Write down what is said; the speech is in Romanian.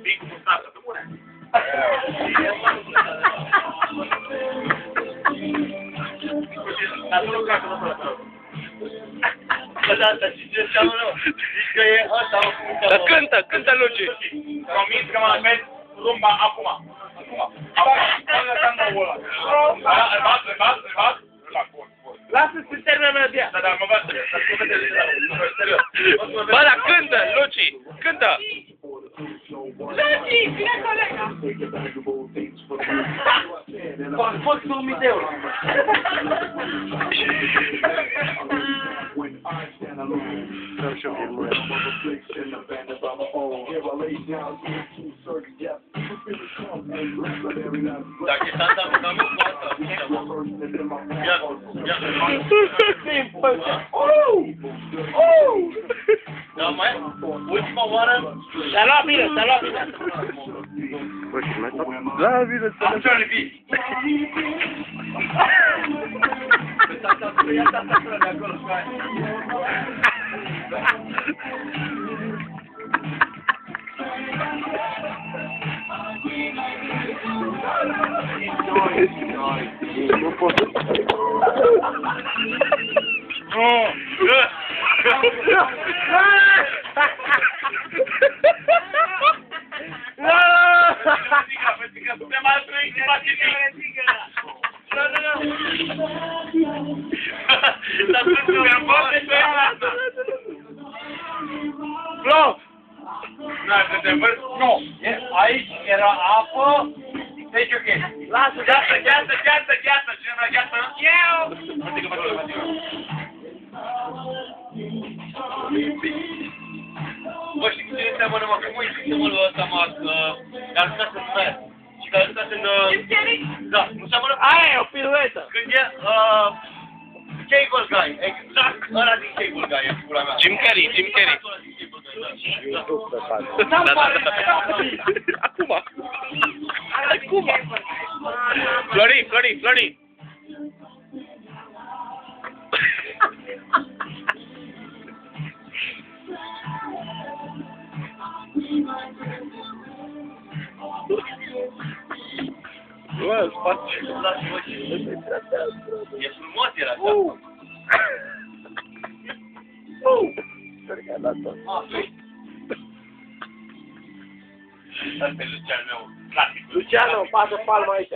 pic cu mustață, tu bune. Dar tu nu cred că nu să Bă, da, dar și ce înseamnă rău? Zici că e ăsta, Dar cântă, Luci! Promis că mă vezi rumba acum. Acum lăsăm nouă ăla. Îl bag. Lasă-ți să termină melodia! Da, dar mă văd, serios. Bă, dar cântă, Luci! Cântă! Luci, vine colega! Poți 2000 de euro! Dacă e tata, mă cam cu asta. Ia. Da, mai? Ultima oară? S-a luat bine! Bă, și mai tot? Da, bine, să Am ce-o lipi. Ia tata de acolo, scoai. Nu pot să... Că putem altfel și pacific. Dar sunt eu foarte pe asta. Flop! Da, să te văd? Nu. Aici era apă. Deci ok. Lasă, Gheață. Cine gheață? Eu! Mă Bă, știi cu cine seamănă, mă? Cum îi zice, mă, lui ăsta, mă, care a jucat în Smash? Și care a jucat în... Da, nu seamănă? Aia e o piruetă! Când e... Cable Guy, exact ăla din Cable Guy, e pula mea. Jim Carrey. Da. Acum! Florin! Bă, spați! E frumos, era așa. Asta e Lucian meu, clasic. Luciano, pasă palma aici!